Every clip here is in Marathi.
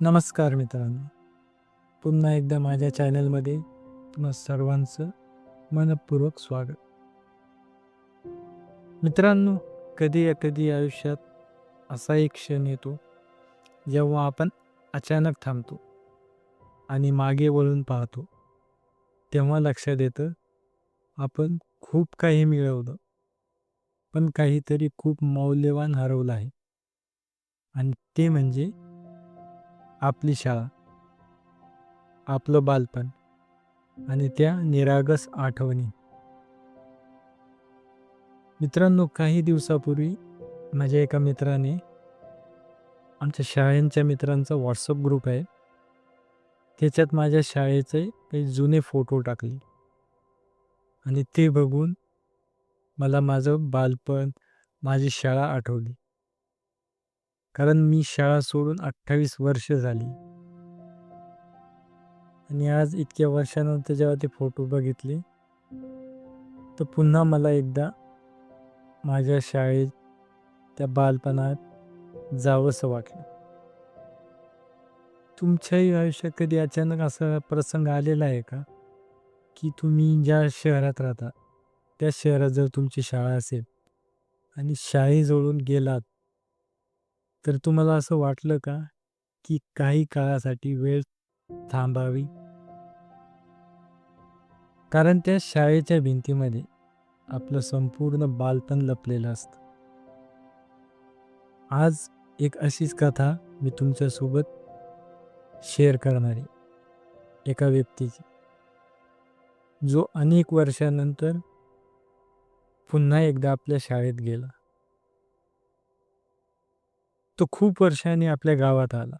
नमस्कार मित्रांनो. पुन्हा एकदा माझ्या चॅनलमध्ये तुम्हा सर्वांचं मनःपूर्वक स्वागत. मित्रांनो, कधी आयुष्यात असा एक क्षण येतो, जेव्हा आपण अचानक थांबतो आणि मागे वळून पाहतो. तेव्हा लक्षात येतं, आपण खूप काही मिळवलं, पण काहीतरी खूप मौल्यवान हरवलं आहे. आणि ते म्हणजे आपली शाळा, आपलं बालपण आणि त्या निरागस आठवणी. मित्रांनो, काही दिवसापूर्वी माझ्या एका मित्राने आमच्या शाळेच्या मित्रांचा व्हॉट्सअप ग्रुप आहे. त्याच्यात माझ्या शाळेचे काही जुने फोटो टाकले आणि ते बघून मला माझं बालपण, माझी शाळा आठवली. कारण मी शाळा सोडून 28 वर्ष झाली आणि आज इतक्या वर्षानंतर जेव्हा ते फोटो बघितले, तर पुन्हा मला एकदा माझ्या शाळेत, त्या बालपणात जावंसं वाटलं. तुमच्याही आयुष्यात कधी अचानक असा प्रसंग आलेला आहे का? की तुम्ही ज्या शहरात राहता, त्या शहरात जर तुमची शाळा असेल आणि शाळेजवळून गेलात, तर तुम्हाला असं वाटलं का, की काही काळासाठी वेळ थांबावी? कारण त्या शाळेच्या भिंतीमध्ये आपलं संपूर्ण बालपण लपलेलं असतं. आज एक अशीच कथा मी तुमच्यासोबत शेअर करणार आहे. एका व्यक्तीची, जो अनेक वर्षानंतर पुन्हा एकदा आपल्या शाळेत गेला. तो खूप वर्षांनी आपल्या गावात आला.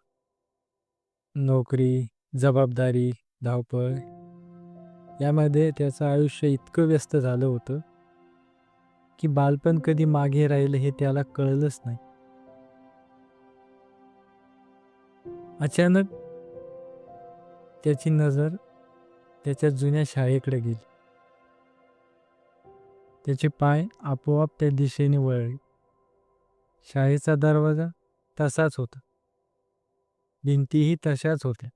नोकरी, जबाबदारी, धावपळ यामध्ये त्याचं आयुष्य इतकं व्यस्त झालं होतं, की बालपण कधी मागे राहिलं हे त्याला कळलंच नाही. अचानक त्याची नजर त्याच्या जुन्या शाळेकडे गेली. त्याचे पाय आपोआप त्या दिशेने वळले. शाळेचा दरवाजा तसाच होता. भिंतीही तशाच होत्या.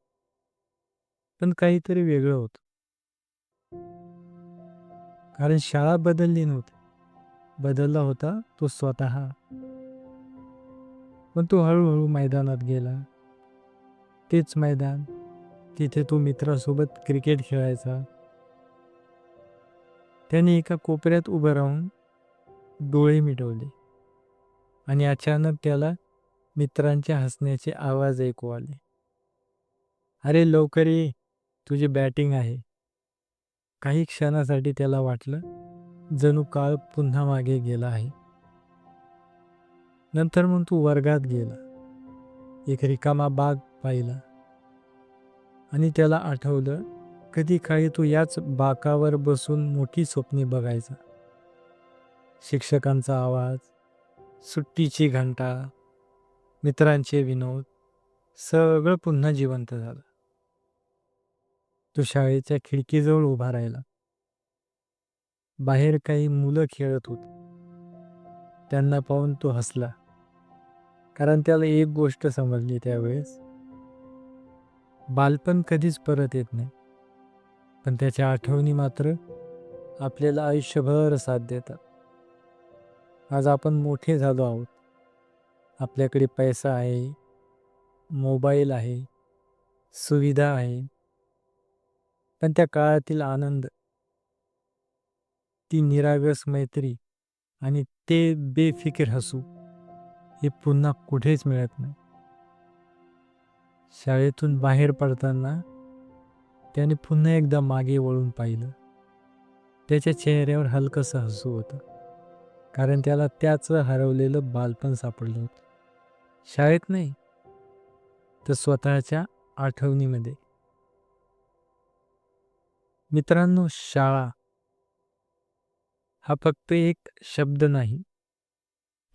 पण काहीतरी वेगळं होतं. कारण शाळा बदलली नव्हती. बदलला होता तो स्वतः. पण तो हळूहळू मैदानात गेला. तेच मैदान, तिथे तो मित्रासोबत क्रिकेट खेळायचा. त्याने एका कोपऱ्यात उभं राहून डोळे मिटवले आणि अचानक त्याला मित्रांच्या हसण्याचे आवाज ऐकू आले. "अरे लवकर ये, तुझी बॅटिंग आहे." काही क्षणासाठी त्याला वाटलं, जणू काळ पुन्हा मागे गेला आहे. नंतर मग तो वर्गात गेला. एक रिकामा बाग पाहिला आणि त्याला आठवलं, कधी काळी तो याच बाकावर बसून मोठी स्वप्ने बघायचा. शिक्षकांचा आवाज, सुट्टीची घंटा, मित्रांचे विनोद, सगळं पुन्हा जिवंत झालं. तो शाळेच्या खिडकीजवळ उभा राहिला. बाहेर काही मुलं खेळत होती. त्यांना पाहून तो हसला. कारण त्याला एक गोष्ट समजली त्यावेळेस, बालपण कधीच परत येत नाही. पण त्याच्या आठवणी मात्र आपल्याला आयुष्यभर साथ देतात. आज आपण मोठे झालो आहोत. आपल्याकडे पैसा आहे, मोबाईल आहे, सुविधा आहे. पण त्या काळातील आनंद, ती निरागस मैत्री आणि ते बेफिकीर हसू, हे पुन्हा कुठेच मिळत नाही. शाळेतून बाहेर पडताना त्याने पुन्हा एकदा मागे वळून पाहिलं. त्याच्या चेहऱ्यावर हलकंसं हसू होतं. कारण त्याला त्याचं हरवलेलं बालपण सापडलं होतं. शाळेत नाही, तर स्वतःच्या आठवणीमध्ये. मित्रांनो, शाळा हा फक्त एक शब्द नाही,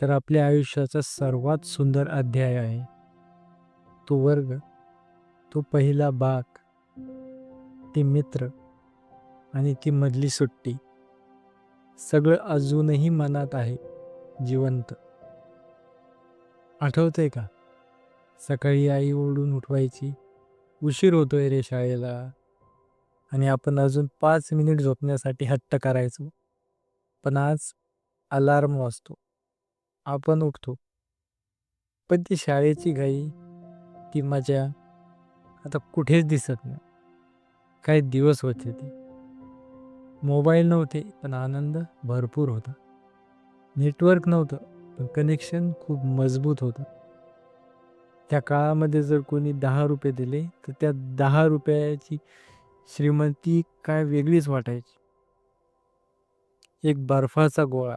तर आपल्या आयुष्याचा सर्वात सुंदर अध्याय आहे. तो वर्ग, तो पहिला बाक, ते मित्र आणि ती मधली सुट्टी, सगळं अजूनही मनात आहे, जिवंत. आठवतंय का? सकाळी आई ओरडून उठवायची, "उशीर होतोय रे शाळेला." आणि आपण अजून 5 मिनिट झोपण्यासाठी हट्ट करायचो. पण आज अलार्म वाजतो. आपण उठतो. पण ती शाळेची घाई, ती मजा आता कुठेच दिसत नाही. काही दिवस होते ते. मोबाईल नव्हते, पण आनंद भरपूर होता. नेटवर्क नव्हतं, पण कनेक्शन खूप मजबूत होतं. त्या काळामध्ये जर कोणी ₹10 दिले, तर त्या ₹10ची श्रीमंती काय वेगळीच वाटायची. एक बर्फाचा गोळा,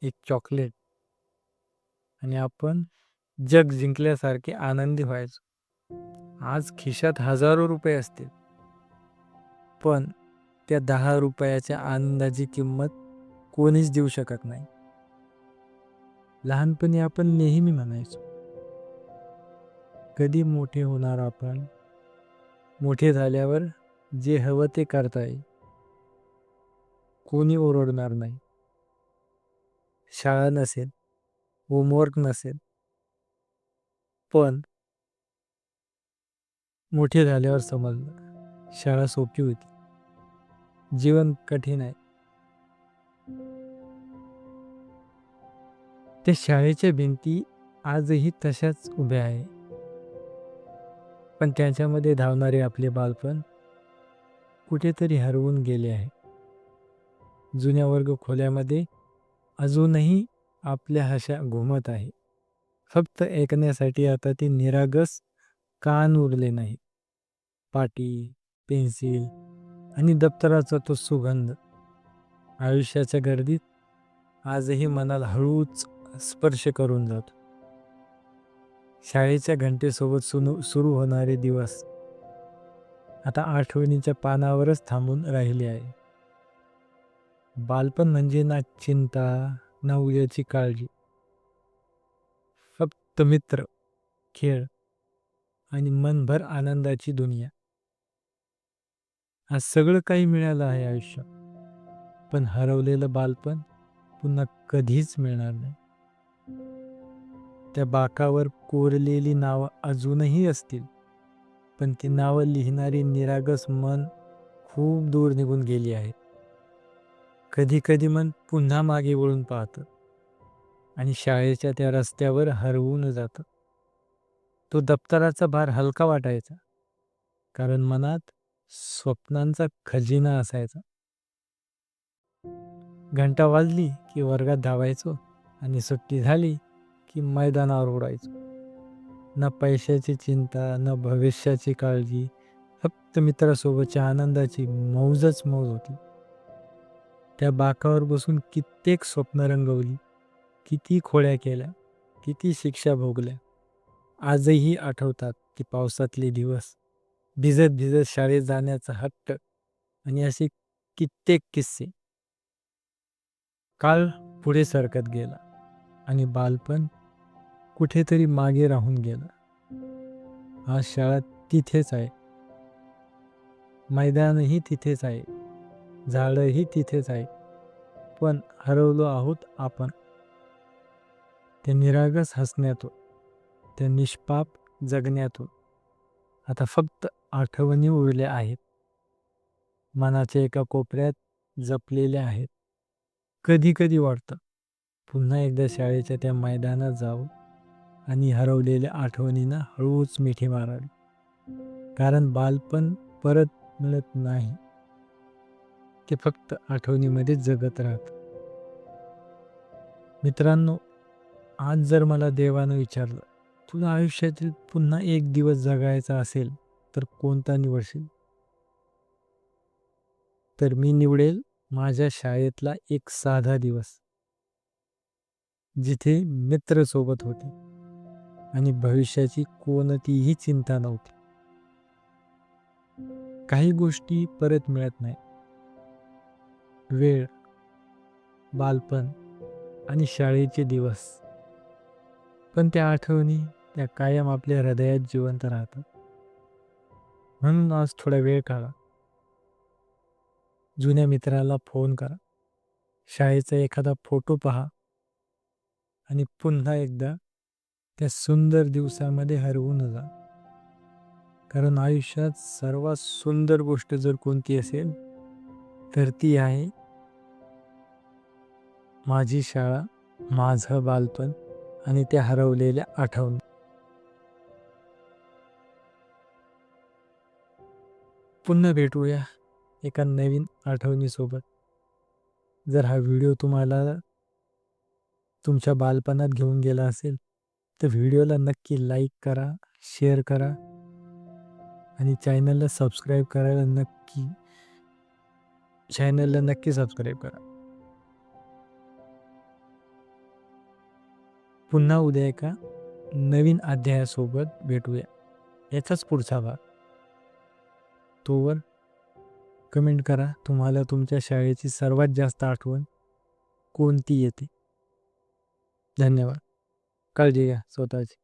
एक चॉकलेट आणि आपण जग जिंकल्यासारखे आनंदी व्हायचो. आज खिशात हजारो रुपये असतील, पण त्या ₹10च्या आनंदाची किंमत कोणीच देऊ शकत नाही. लहानपणी आपण नेहमी म्हणायचो, कधी मोठे होणार आपण? मोठे झाल्यावर जे हवं ते करता येईल. कोणी ओरडणार नाही. शाळा नसेल, होमवर्क नसेल. पण मोठे झाल्यावर समजलं, शाळा सोपी होती. जीवन कठीण आहे. त्या शाळेच्या भिंती आजही तशाच उभ्या आहे. पण त्याच्यामध्ये धावणारे आपले बालपण कुठेतरी हरवून गेले आहे. जुन्या वर्गखोल्यामध्ये अजूनही आपल्या हशा घुमत आहे. फक्त ऐकण्यासाठी आता ते निरागस कान उरले नाही. पाटी, पेन्सिल आणि दप्तराचा तो सुगंध आयुष्याच्या गर्दीत आजही मनाला हळूच स्पर्श करून जातो. शाळेच्या घंटेसोबत सुरू होणारे दिवस आता आठवणीच्या पानावरच थांबून राहिले आहे. बालपण म्हणजे ना चिंता, ना उद्याची काळजी. फक्त मित्र, खेळ आणि मनभर आनंदाची दुनिया. आज सगळं काही मिळालं आहे आयुष्यात, पण हरवलेलं बालपण पुन्हा कधीच मिळणार नाही. त्या बाकावर कोरलेली नावं अजूनही असतील, पण ती नावं लिहिणारी निरागस मन खूप दूर निघून गेली आहेत. कधी कधी मन पुन्हा मागे वळून पाहतं आणि शाळेच्या त्या रस्त्यावर हरवून जातं. तो दप्तराचा भार हलका वाटायचा, कारण मनात स्वप्नांचा खजिना असायचा. घंटा वाजली की वर्गात धावायचो आणि सुट्टी झाली की मैदानावर उडायचो. ना पैशाची चिंता, ना भविष्याची काळजी, फक्त मित्रासोबतच्या आनंदाची मौजच मौज होती. त्या बाकावर बसून कित्येक स्वप्न रंगवली, किती खोड्या केल्या, किती शिक्षा भोगल्या. आजही आठवतात ती पावसातले दिवस, भिजत भिजत शाळेत जाण्याचा हट्ट आणि असे कित्येक किस्से. काळ पुढे सरकत गेला आणि बालपण कुठेतरी मागे राहून गेलं. आज शाळा तिथेच आहे, मैदानही तिथेच आहे, झाडंही तिथेच आहे, पण हरवलो आहोत आपण. त्या निरागस हसण्यातून, त्या निष्पाप जगण्यातून आता फक्त आठवणी उरल्या आहेत. मनाच्या एका कोपऱ्यात जपलेल्या आहेत. कधी कधी वाटतं पुन्हा एकदा शाळेच्या त्या मैदानात जावं आणि हरवलेल्या आठवणींना हळूच मिठी मारावी. कारण बालपण परत मिळत नाही, ते फक्त आठवणीमध्ये जगत राहतं. मित्रांनो, आज जर मला देवानं विचारलं, तुला आयुष्यातील पुन्हा एक दिवस जगायचा असेल तर कोणता निवडशील? तर मी निवडेल माझ्या शाळेतला एक साधा दिवस, जिथे मित्र सोबत होते आणि भविष्याची कोणतीही चिंता नव्हती. काही गोष्टी परत मिळत नाही. वेळ, बालपण आणि शाळेचे दिवस. पण त्या आठवणी, त्या कायम आपल्या हृदयात जिवंत राहतात. म्हणून आज थोडा वेळ काढा. जुन्या मित्राला फोन करा. शाळेचा एखादा फोटो पहा आणि पुन्हा एकदा त्या सुंदर दिवसामध्ये हरवून जा. कारण आयुष्यात सर्वात सुंदर गोष्ट जर कोणती असेल तर ती आहे माझी शाळा, माझं बालपण आणि त्या हरवलेल्या आठवणी. पुन्हा भेटूया एका नवीन आठवणीसोबत. जर हा व्हिडिओ तुम्हाला तुमच्या बालपणात घेऊन गेला असेल तर व्हिडिओला नक्की लाईक करा, शेअर करा आणि चॅनलला नक्की सबस्क्राईब करा. पुन्हा उद्या एका नवीन अध्यायासोबत भेटूया. याचाच पुढचा भाग. तोवर कमेंट करा तुम्हाला तुमच्या शाळेची सर्वात जास्त आठवण कोणती येते. धन्यवाद. काळजी घ्या स्वतःची.